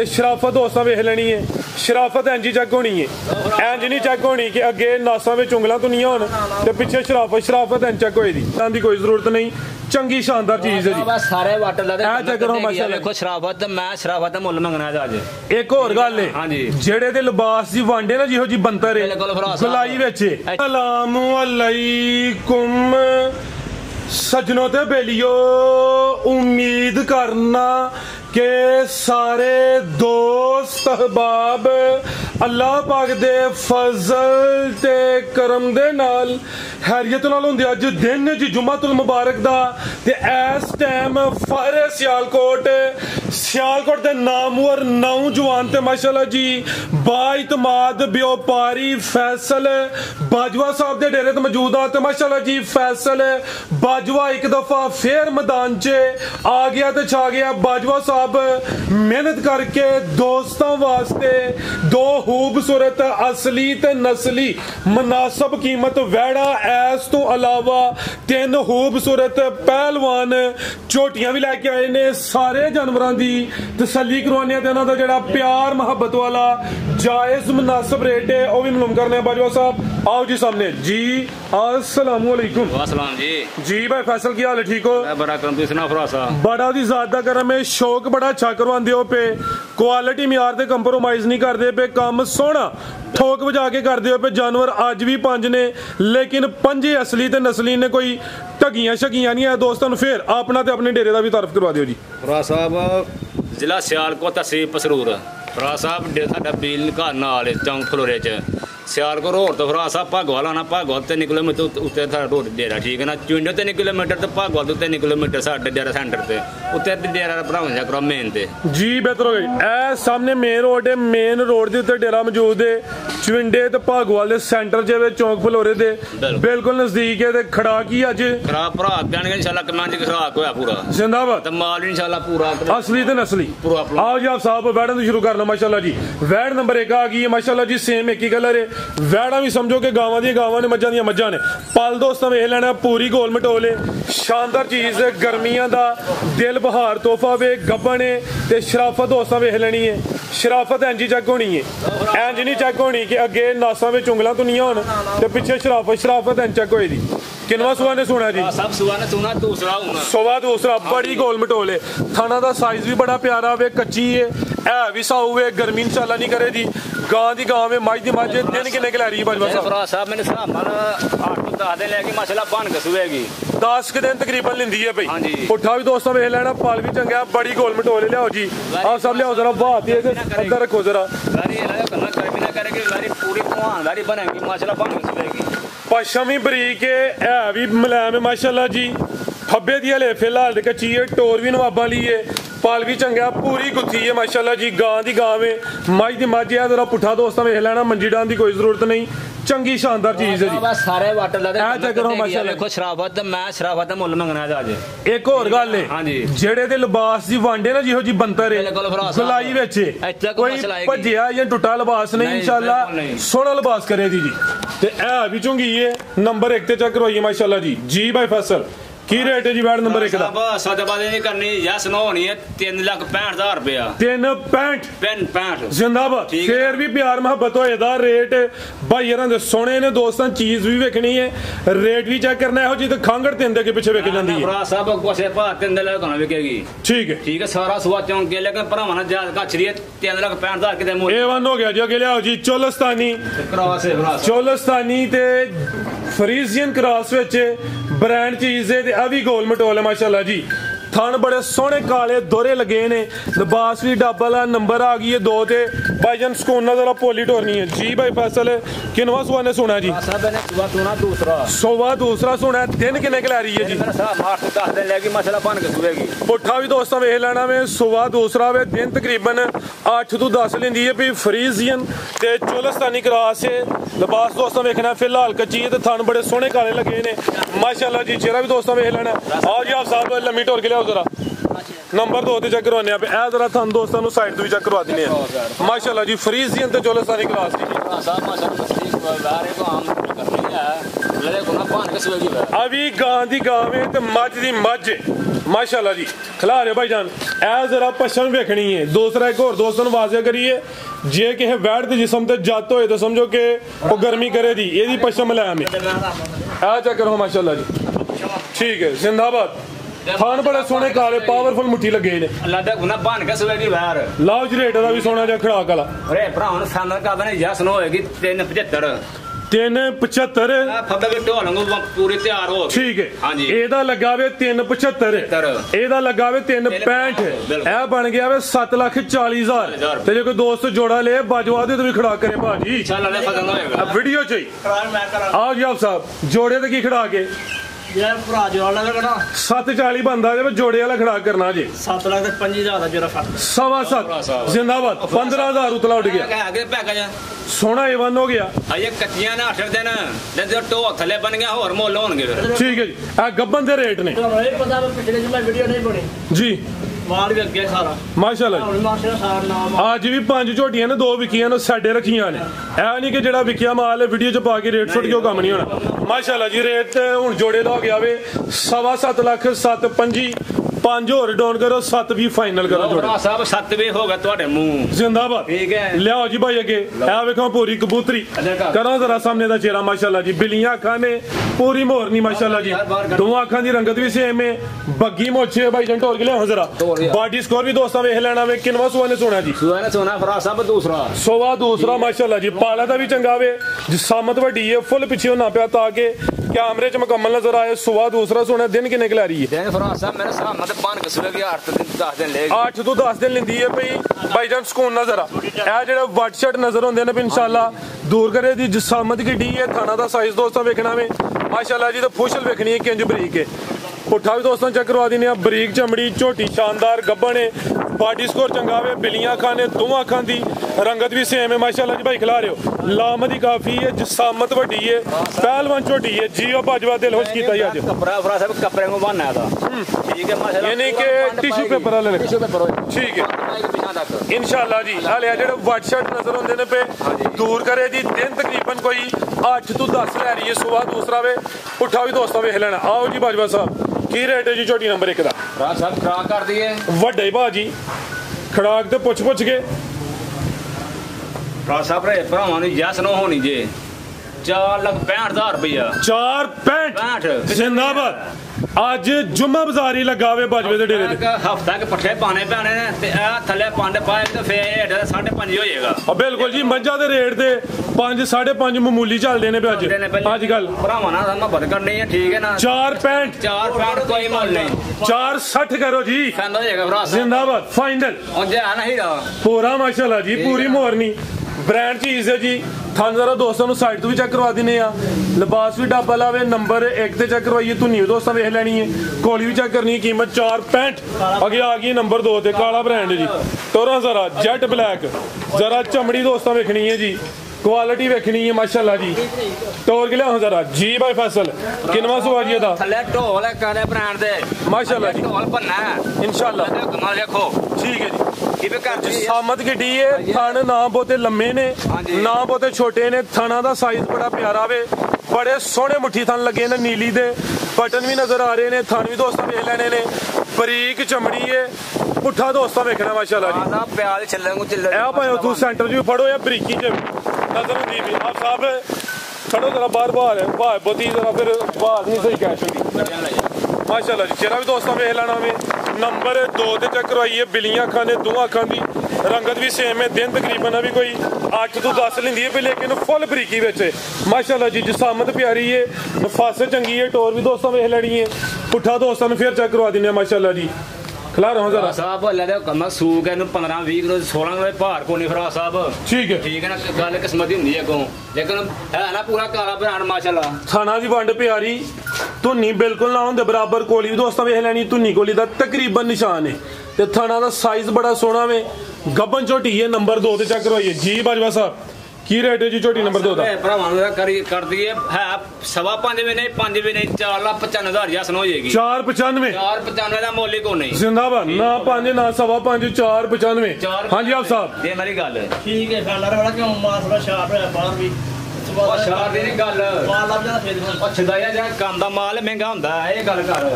शराफत दोस्तों वेख लेनी है, शराफत इंज ही चेक होनी है, इंज नहीं चेक होनी कि अगे नासा में उंगलां धुनियां होन ते पिछे शराफत शराफत इंज चेक होई दी कोई जरूरत नहीं। चंगी शानदार चीज है जी, बस सारे वाटर ला दे चेक करो माशाल्लाह। देखो शराफत मैं शराफत दा मुੱਲ मंगना आज। एक और गल है, हां जी, जेड़े दे लिबास दी वांडे ना जिहो जी बनतर है गुलाई विच। अस्सलाम अलैकुम सजनों ते बेलियो, उम्मीद करना के सारे दोस्त अहबाब अल्लाह पाक दे फजल ते करम दे नाल हैरियत नाल होंदे। अज दिन जी जुम्मतुल मुबारक दा ते इस टाइम फारे सियालकोट दे नामवर नौजवान ते माशाल्लाह जी बाइतमाद व्यापारी फैसल बाजवा साहब दे डेरे ते मौजूद आ। ते माशाल्लाह जी फैसल बाजवा एक दफा फिर मैदान च आ गया ते छा गया। बाजवा साहब मेहनत करके दोस्तों वास्ते दो खूबसूरत असली ते नस्ली मुनासब कीमत वैड़ा ऐस तो अलावा तीन खूबसूरत पहलवान झोटियां भी लैके आए ने। सारे जानवरों की तसल्ली करवाने दा जेड़ा प्यार मुहब्बत वाला जायज मुनासब रेट है वह भी मालूम करने। बाजवा साहब आओ जी सामने जी। अस्सलाम वालेकुम। वालेकुम जी। जी भाई फैसल की हाल है, ठीक हो? बड़ा करम तुसी सुना फरासा बड़ा दी ज्यादा करम है, शौक बड़ा अच्छा करवांदे हो पे, क्वालिटी म्यार ते कंप्रोमाइज नहीं करदे पे, काम सोहना ठोक बजा के करदे हो पे। जानवर अज भी पंज ने लेकिन पंजे असली ते नस्ली ने, कोई ठगियां शगियां नहीं है। दोस्तों फिर अपना ते अपने डेरे का भी तारफ करवा दियो जी। फराज साहब जिला सियालकोट तहसील पसरूर। फराज साहब साडा बिल घर नाल चौंक फलोरे च सियालकोट रोड तो फराज साहब भागवाल आना, भागवाल 3 किलोमीटर उत्ते रोड डेरा, ठीक है ना। चुंडो 3 किलोमीटर ते भागवाल 3 किलोमीटर साडे डेरा सेंटर ते उत्ते डेरा भरावां जा करो मेन ते जी। बेहतर हो गई ए सामने मेन रोड है, मेन रोड दे उत्ते डेरा मौजूद है। चुंडे ते भागवाल दे सेंटर च चौंक फलोरे दे बिल्कुल नजदीक है। ते खड़ा की अज खराब भरा देणगे इंशाल्लाह, कमांड च खराक होया पूरा जिंदाबाद ते माल इंशाल्लाह पूरा असली ते नस्ली पूरा। आओ जी आप साहब वैड़न तो शुरू करना माशाल्लाह जी। वैड़ नंबर 1 आ गई है माशाल्लाह जी, सेम एक ही कलर है। वैड़ा भी समझो कि गावां दी गावां ने, मज्जां दी मज्जां ने। पल दोस्तों वेख लेना पूरी गोल मटोले शानदार चीज है, गर्मियां दा दिल बहार तोहफा वे गब्बन है। ते शराफत दोस्तों वेख लेनी है, शराफत इंज ही चेक होनी है, इंज नहीं चेक होनी कि अगे नासा में उंगलां धुनियां होन ते पिछे शराफत इंज चेक होई दी। किनवा सुआ ने सुना जी? सब सुआ ने सुना, दूसरा होना सुआ दूसरा। बड़ी गोल मटोले, थाना दा साइज भी बड़ा प्यारा वे, कच्ची है भी साऊ वे, गर्मी इंशाल्लाह नहीं करे जी। गां दी गां में मज दी मज। दिन किन्ने क लै रही है बाजवा साहब? फराज साहब मेरे हिसाब नाल 8 ਤੋਂ 10 दिन लेके माशाल्लाह बन के सुएगी 10 दिन तकरीबन लिंदी है भाई। हाँ जी। पुट्ठा भी दोस्तों वेख लेना, पल भी चंगा, बड़ी गोल मटोले लियाओ जी। आप सब लियाओ जरा बात है अंदर रखो जरा। गाड़ी लाया करना कर भी ना करेगी, गाड़ी पूरी भगवान गाड़ी बनेगी माशाल्लाह बन के सुएगी। पश्चिमी बरीक है भी मुलायम है माशाल्लाह जी। फब्बे दी हले फिलहाल कच्ची है, टोर भी नवाबा ली है, पल भी चंगा, पूरी गुत्थी है माशाल्लाह जी। गां दी गां में मज दी मज है। जरा पुट्ठा दोस्तों वेख लेना, मंजी डान की कोई जरूरत नहीं, चंगी शानदार चीज है जी। बस सारे वाटर ला दे चेक करो माशाल्लाह। देखो शराफत मैं शराफत दा मुੱਲ मंगना आज। एक और गल है, हां जी, जेड़े दे लिबास दी वांडे ना जिहो जी बनतर है गुलाई विच, कोई भज्जिया या टुटा लिबास नहीं, इंशाल्लाह सोहना लिबास करे दी जी। ते ए भी चुंगी है नंबर 1 ते चेक करवाइए माशाल्लाह जी। जी भाई फैसल की रेट है जी वैड़ नंबर 1 दा? सौदेबाजी नहीं करनी, यस नो होनी है। 3,65,000 रुपया। 365 जिंदाबाद। फिर भी प्यार मुहब्बत होए दा रेट भाई यार दे सोने ने। दोस्तों चीज भी वेखनी है, रेट भी चेक करना है जी। तो खांगड़ 3 दे के पीछे वेख जांदी है। फराज साहब कोसे पा 3 दे लगा विकेगी, ठीक है, ठीक है। सारा सुआ चौंक के लेकिन भरावां ना जायज कचरी 3,65,000 किते मुझे ए1 हो गया जी। अगे लियाओ जी चोलस्तानी क्रॉस है, चोलस्तानी ते फ्रीजियन क्रॉस विच ब्रांड चीज है। अभी गोल मटोल है माशाल्लाह जी। थन बड़े सोहने काले दोहरे लगे ने, लिबास भी डबल है। नंबर आ गई है 2 ते भाईजान सुकून जरा पोली टोरनी है जी। भाई फैसल किनवा सुआ ने सुना जी? सुआ दूसरा सुना। दिन किन्ने क लै रही है जी? 8 ਤੋਂ 10 दिन लेगी माशाल्लाह बन के सुएगी। पुट्ठा भी दोस्तों वेख लेना वे, सुआ दूसरा वे, दिन तकरीबन 8 ਤੋਂ 10 लेंदी है। भी फ्रीजियन ते चोलस्तानी क्रॉस है। लिबास दोस्तों वेखना फिलहाल कच्ची है, थन बड़े सोहने काले लगे ने माशाल्लाह जी। चेहरा भी दोस्तों वेख लेना। आओ जी आप साहब लम्मी टोर के लियाओ जरा। नंबर 2 ते चेक करवाने पे ए जरा थन दोस्तों साइड तो भी चेक करवा देने माशाल्लाह जी। फ्रीजियन ते चोलस्तानी क्रॉस की अभी गां दी गां में ते मज दी मज माशाल्लाह जी खिला रहे हो भाईजान ए जरा पशम वेखनी है दूसरा एक और दोस्तों वाजिया करिए जे किसे वैट के जिसम ते जत होए तो समझो कि वो गर्मी करे दी ये पशम लै हमें ए चेक करो माशाल्लाह जी ठीक है जिंदाबाद थान बड़े सोने काले पावरफुल मुट्ठी लगे ने लाओ जी रेट का भी सोना जा खड़ाक वाला अरे भरावन सन का बने जस नो होएगी 375 375 पूरे तैयार हो ठीक है हाँ जी एदा लगा वे 375 एदा लगा वे 365 ए बन गया वे 7,40,000 ते जे कोई दोस्त जोड़ा ले बाजवा दे तो भी खड़ा करे भाजी अब वीडियो चाहिए आओ जी आप साहब जोड़े तो की खड़ा के 740 बनता है जोड़े वाला खड़ा करना जी 7,25,000 सवा 7 जिंदाबाद 15,000 उतला उठ गया सोना एवन हो गया कच्चियां ना 8 दिन टो थले बन गया होर मोल होंगे ठीक है जी आ गब्बन दे रेट ने जी माल भी अगे सारा माशाल्लाह आज भी 5 झोटियां ने 2 विकियां ने साडे रखियां ने ऐ नहीं कि जेड़ा विकिया माल वीडियो च पा के रेट छुट के काम नहीं होना माशाल्लाह जी रेट हुन जोड़े दा हो गया वे 7.5 लाख 7.25 5 और डाउन करो 7 भी फाइनल करो जोड़ा साहब 7 भी होगा ਤੁਹਾਡੇ ਮੂੰਹ जिंदाबाद ठीक है लियाओ जी भाई अगे ए वेखो पूरी कबूतरी करो जरा सामने दा चेहरा माशाल्लाह जी बिलियां अखां ने पूरी मोरनी माशाल्लाह जी दोवां अखां दी रंगत भी सेम है बग्गी मोछे भाई जन ढोल के लियाओ जरा बॉडी स्कोर भी दोस्तों वेख लेना वे किनवा सुआ ने सोना जी सुआ ने सोना फरा साहब दूसरा सोवा दूसरा माशाल्लाह जी पाला दा भी चंगा वे जिसामत वड्डी है फुल पीछे ना पिया ताकि कैमरे च मुकम्मल नजर आए सुवा दूसरा सोना दिन किन्ने कला रही है दिन फरा साहब मेरे सामने पान कसुए की 8 दिन ले 8 तो 10 दिन लेंदी है भाईजान सुकून ना जरा ए जेड़े वाट शट नजर होंदे ने इंशाल्लाह दूर करे दी जिसामत की डी है थाना दा साइज दोस्तों वेखना में माशाल्लाह जी तो फुशल वेखनी है किंज बरीक है पुट्ठा भी दोस्तों चेक करवा देने बरीक चमड़ी झोटी शानदार गब्बन है बॉडी स्कोर चंगा वे बिलियां खाने दोवां खां दी रंगत भी सेम है माशाल्लाह जी भाई खिला रहे हो लामदी काफी है जिसामत वड्डी है पहलवान झोटी है जियो बाजवा दिल खुश कीता ही आज कपड़ा फरा साहब कपड़े को बनना था ठीक है माशाल्लाह यानी कि टिश्यू पेपर वाले टिश्यू पेपर ठीक है इंशाल्लाह जी हाले जेड़े वाट शट नजर होंदे ने पे दूर करे दी दिन तकरीबन कोई 8 तो 10 ले रही है सुबह दूसरा वे पुट्ठा भी दोस्तों वेख लेना आओ जी बाजवा साहब की रेट है जी झोटी नंबर 1 दा राज साहब खराक कर दिए वड्डे भाजी खड़ाक ते पुछ के राज साहब रे भरावां दी जस नो होनी जे 4,65,000 रुपया 4.65 जिंदाबाद आज जुम्मा बाजारी लगावे बाजवे दे डेरे ते हफ्ता के पट्ठे पाने पैने ने ते आ थले पंड पाए ते फिर हेठ 5.5 हो जाएगा बिल्कुल जी मंजा दे रेट दे 5 5.5 मामूली चलदे ने आज कल भरावां ना मोहब्बत करनी है ठीक है ना 4.65 कोई मोल नहीं 4.60 करो जी फाइनल हो जाएगा भरा जिंदाबाद फाइनल और जे नहीं पूरा माशाल्लाह जी पूरी मोरनी ब्रांड चीज है जी थान जरा दोस्तों नु साइड तो भी चेक करवा देने लिबास भी डब्बा लावे नंबर 1 ते चेक करवाइए धुनी भी दोस्तों वेख लेनी है कोली भी चेक करनी है कीमत 4.65 आगे आ गई नंबर 2 ते काला ब्रांड जी तोरा जरा जेट ब्लैक जरा चमड़ी दोस्तों वेखनी है जी क्वालिटी वेखनी है माशाल्लाह जी तोड़ के लिया जरा जी भाई फैसल किनवा सुआ जी दा थले ढोल काले ब्रांड दे माशाल्लाह जी ढोल बनना है इंशाल्लाह कमाल देखो ठीक है जी सामत की डी है थन ना बहुते लम्मे ने ना बहुते छोटे ने थना दा साइज बड़ा प्यारा वे बड़े सोहने मुट्ठी थन लगे ने नीली दे बटन भी नजर आ रहे ने थन भी दोस्तों वेख लेने ने बरीक चमड़ी है पुट्ठा दोस्तों वेखना माशाल्लाह जी प्याज छल्ले को चिल्ले ए भाई तू सेंटर जी फड़ो या बरीकी च नजर होंदी भी आप साहब खड़ो जरा बार बार बार बोती जरा फिर बात नहीं सही कैश होंदी माशाल्लाह जी चेहरा भी दोस्तों वेख लेना में नंबर 2 ते चेक करवाइए बिलियां खाने दोवां अखां दी रंगत भी सेम है दिन तकरीबन अभी कोई 8 तो 10 लेंदी है लेकिन फुल बरीकी विच माशाल्लाह जी जिसामत प्यारी है नफासत चंगी है टोर भी दोस्तों वेख लेनी है पुट्ठा दोस्तों ने फिर चेक करवा देने माशाल्लाह जी खिला रहा हूं जरा साहब ले दे कम सूक है 15 20 किलो 16 किलो भार को नहीं फरा साहब ठीक है ना गल किस्मत दी हुंदी है को लेकिन है ना पूरा काला ब्रांड माशाल्लाह थाना दी वंड प्यारी धुनी बिल्कुल ना होंदे बराबर कोली भी दोस्तों वेख लेनी धुनी कोली दा तकरीबन निशान है ते थाना दा साइज बड़ा सोहना वे गब्बन झोटी है नंबर 2 ते चेक करवाइए जी बाजवा साहब की रेट है जी झोटी नंबर 2 दा भरावां दा कर दिए है 5.5 भी नहीं 5 भी नहीं 4,95,000 जसन हो जाएगी 495 दा मोल ही को नहीं जिंदाबाद ना 5 ना 5.5 495 हां जी आप साहब ये मेरी गल ठीक है फैलर वाला क्यों मास बड़ा शार्प है बाहर भी ਉਹ ਸ਼ਾਰ ਦੀ ਨਹੀਂ ਗੱਲ ਮਾਲ ਲੱਭ ਜਾਂਦਾ ਫੇਰ ਹੁਣ ਉਹ ਛਦਾਇਆ ਜਾਂ ਕੰਮ ਦਾ ਮਾਲ ਮਹਿੰਗਾ ਹੁੰਦਾ ਇਹ ਗੱਲ ਕਰ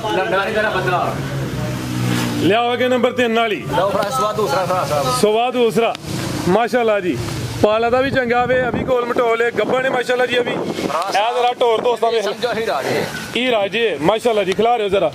ਲੰਡਾ ਨਹੀਂ ਤੇਰਾ ਬੰਦਾ ਲਿਆਓ ਅੱਗੇ ਨੰਬਰ 3 ਵਾਲੀ ਲਓ ਫਰਾ ਸਵਾਦ ਦੂਸਰਾ ਫਰਾ ਸਾਹਿਬ ਸਵਾ ਦੂਸਰਾ माशाल्लाह जी पाला दा भी चंगा वे अभी गोल मटोले गब्बा ने माशाल्लाह जी अभी ए जरा टोर दोस्तां देख समझो ही राजे ई राजे माशाल्लाह जी खिला रहे हो जरा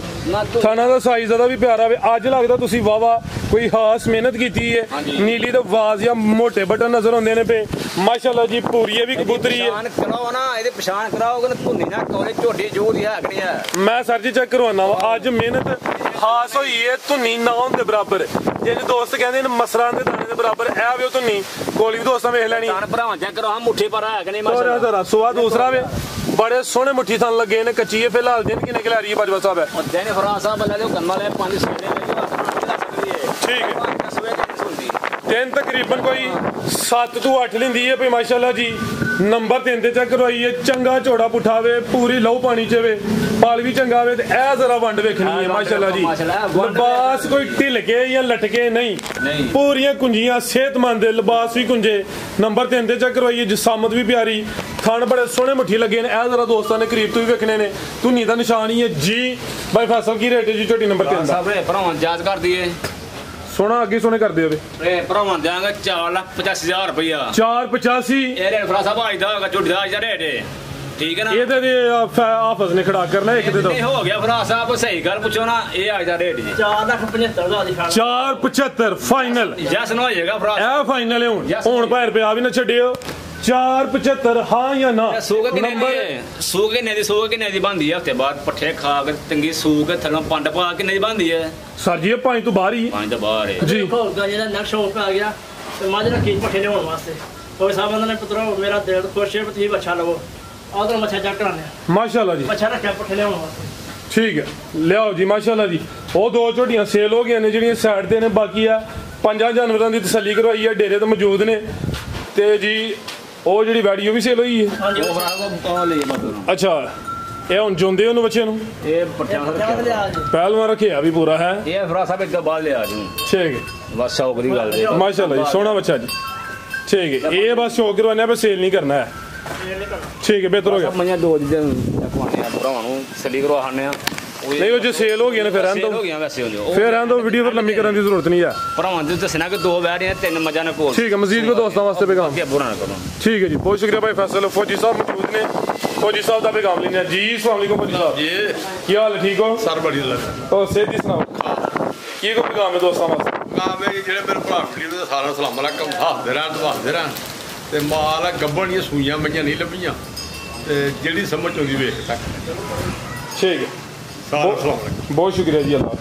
थाना दा साइज दा भी प्यारा वे अज लगदा तुसी वावा कोई खास मेहनत कीती है नीली ते वाज या मोटे बटन नजर आंदे ने पे माशाल्लाह जी पूरी है भी कबूतरी है पहचान कराओ ना ਇਹਦੇ ਪਛਾਣ ਕਰਾਓਗੇ ਨਾ ਧੁੰਨੀ ਨਾ ਕੋਲੇ ਝੋਡੀ ਜੋ ਦੀ ਹੈ ਕਿ ਨਹੀਂ मैं सर जी चेक करवाना वा अज मेहनत खास होई है धुनी ना होंदे बराबर जिन्हें दोस्त कहंदे ने मसरां दे दाने दे बराबर ए वे धुनी कोली भी दोस्तां वेख लैनी ਤਾਨ ਭਰਾਵਾਂ ਚੈੱਕ ਕਰੋ ਹਾਂ ਮੁੱਠੀ ਪਰ ਹੈ ਕਿ ਨਹੀਂ और ਮਾਸ਼ਾਅੱਲਾ जरा सुआ दूसरा वे बड़े सोहने मुट्ठी थान लगे ने कच्ची है फिलहाल दिन किने खिलारी है बाजवा साहब है ਦੇਨੇ ਫਰਾ ਸਾਹਿਬ ਲੈ ਲਿਓ ਕੰਮਾਂ ਲੈ 5 ਸਵੇਰੇ ਲੈ ਲਿਓ ਆਸਮਾਨ ਲਾ ਸਕਦੀ ਹੈ ठीक है ਸਵੇਰੇ ਨਹੀਂ ਸੁਣਦੀ दिन तकरीबन कोई 7 ਤੋਂ 8 लेंदी है भाई माशाल्लाह जी नंबर 3 ते चेक करवाई है चंगा चौड़ा पुठा वे पूरी लहू पानी च वे पाल भी चंगा वे ते ए जरा वंड वेखनी है माशाल्लाह जी लिबास कोई ढिल के या लटके नहीं पूरियां कुंजियां सेहतमंद लिबास भी कुंजे नंबर 3 ते चेक करवाई है जिसामत भी प्यारी थान बड़े सोहने मुट्ठी लगे ने ए जरा दोस्तां ने करीब तो भी वेखने ने धुनी दा निशान ही है जी भाई फैसल की रेट है जी छोटी नंबर 3 दा ਸਾਹਿਬ ਰੇ ਭਰਾਵਾਂ ਜਾਇਜ਼ ਕਰ ਦਈਏ सोना आगे सोने कर दे ਰੇ ਭਰਾਵਾਂ ਦਿਆਂਗੇ 4,85,000 ਰੁਪਇਆ 485 ਇਹ ਰੇਟ ਫਰਾ ਸਾਹਿਬ ਆਜਦਾ ਹੋਗਾ ਝੋਟੀ ਦਾ ਆਜਦਾ ਰੇਟ ਹੈ ਠੀਕ ਹੈ ਨਾ ਇਹਦੇ ਦੇ ਆਫਸ ਨੇ ਖੜਾ ਕਰਨਾ ਇੱਕ ਦੇ ਦੋ ਨਹੀਂ ਹੋ ਗਿਆ ਫਰਾ ਸਾਹਿਬ ਸਹੀ ਗੱਲ ਪੁੱਛੋ ਨਾ ਇਹ ਆਜਦਾ ਰੇਟ ਜੀ 4,75,000 ਦੀ ਛਾੜ 475 ਫਾਈਨਲ ਜੈਸ ਨਾ ਹੋ ਜਾਏਗਾ ਫਰਾ ਇਹ ਫਾਈਨਲ ਹੈ ਹੁਣ ਭਾਵੇਂ ਰੁਪਿਆ ਵੀ ਨਾ ਛੱਡਿਓ 475 ਹਾਂ ਜਾਂ ਨਾ ਸੂਗ ਕਿੰਨੇ ਦੀ ਬੰਦੀ ਹੈ ਹਫਤੇ ਬਾਅਦ ਪੱਠੇ ਖਾ ਕੇ ਚੰਗੀ ਸੂਗ ਥੱਲੋਂ ਪੰਡ ਪਾ ਕਿੰਨੇ ਦੀ ਬੰਦੀ ਹੈ ਸਰ ਜੀ ਇਹ 5 ਤੋਂ ਬਾਹਰ ਹੀ ਹੈ। 5 ਤੋਂ ਬਾਹਰ ਹੈ ਜੀ ਹੋਗਾ ਜਿਹੜਾ ਨੈਕਸਟ ਸ਼ੌਕ ਆ ਗਿਆ ਤੇ ਮੱਝ ਰੱਖੀ ਪੱਠੇ ਲਿਆਉਣ ਵਾਸਤੇ ਕੋਈ ਸਾਹਿਬ ਨੇ ਪੁੱਤਰੋ ਮੇਰਾ ਦਿਲ ਖੁਸ਼ ਹੈ ਤੁਸੀਂ ਬੱਚਾ ਲਵੋ ਆਦਰ ਮੱਛਾ ਚੈੱਕ ਕਰਾਣੇ ਮਾਸ਼ਾਅੱਲਾ ਜੀ ਬੱਚਾ ਰੱਖਿਆ ਪੱਠੇ ਲਿਆਉਣ ਵਾਸਤੇ ਠੀਕ ਹੈ ਲਿਆਓ ਜੀ ਮਾਸ਼ਾਅੱਲਾ ਜੀ ਉਹ ਦੋ ਝੋਟੀਆਂ ਸੇਲ ਹੋ ਗਈਆਂ ਨੇ ਜਿਹੜੀਆਂ ਸਾਈਡ ਤੇ ਨੇ ਬਾਕੀ ਆ 5 ਜਾਨਵਰਾਂ ਦੀ ਤਸੱਲੀ ਕਰਵਾਈ ਹੈ ਡੇਰੇ ਤੇ ਮੌਜੂਦ ਨੇ ਤੇ ਜੀ ਉਹ ਜਿਹੜੀ ਵੀਡੀਓ ਵੀ ਸੇਲ ਹੋਈ ਹੈ ਹਾਂਜੀ ਉਹ ਫਰਾ ਕੋ ਲਈ ਮਤਲਬ ਅੱਛਾ ਇਹ ਹੁਣ ਜੁੰਦੇ ਉਹਨੂੰ ਬੱਚੇ ਨੂੰ ਇਹ ਪੱਠਿਆਂ ਦਾ ਪੱਠਿਆਂ ਰੱਖਿਆ ਲਿਆ ਜੀ ਪਹਿਲਵਾਨ ਰੱਖਿਆ ਵੀ ਪੂਰਾ ਹੈ ਇਹ ਫਰਾ ਸਾਹਿਬ ਇੱਕ ਬਾਅਦ ਲਿਆ ਜੀ ਠੀਕ ਹੈ ਬਸ ਸ਼ੌਕ ਦੀ ਗੱਲ ਹੈ माशाल्लाह जी सोना बच्चा जी ठीक है ये बस शौक करवाने पे सेल नहीं करना है ਇਹ ਨਹੀਂ ਕਰਨਾ ठीक है बेहतर हो गया ਮੰਨਿਆ ਦੋ ਦਿਨ ਖਵਾਣੇ ਆ ਭਰਾਵਾਂ ਨੂੰ ਸਲੀ ਕਰਵਾਣੇ ਆ नहीं वो जो सेल हो गया ना फिर रहने ਸੇਲ ਹੋ दो ਗਿਆ ਵੈਸੇ ਉਹ फिर रहने दो वीडियो पर लंबी करने की जरूरत नहीं है ਭਰਾਵਾਂ ਦੇ ਦੱਸਣਾ ਕਿ ਦੋ ਬਹਿ ਰਹੇ 3 ਮੱਝਾਂ ਨੇ ਕੋਲ ठीक है मजीद को दोस्तों वास्ते पैगाम ਅੱਗੇ ਬੁਰਾ ਨਾ ਕਰੋ ठीक है जी बहुत शुक्रिया भाई फैसल फौजी साहब मौजूद ने फौजी साहब का पैगाम लेना जी अस्सलाम वालेकुम फौजी साहब ये क्या हाल है ठीक हो सर बड़ी लग और सेहत दी सुनाओ की को पैगाम है दोस्तों वास्ते काम है ਜਿਹੜੇ ਮੇਰੇ ਭਰਾ ਵੀਡੀਓ ਦੇ ਸਾਰਾ ਸਲਾਮ ਅਲੈਕਮ ਦਵਾਉਂਦੇ ਰਹਿਣ ਤੇ ਮਾਲ ਗੱਬਣ ਦੀਆਂ ਸੂਈਆਂ ਮਈਆਂ ਨਹੀਂ ਲੱਭੀਆਂ ਤੇ ਜਿਹੜੀ ਸਮਝ ਆਉਂਦੀ ਵੇਖ ਤੱਕ ठीक है ਸਾਰਾ ਸਲਾਮ ਅਲੈਕਮ बहुत शुक्रिया जी अल्लाह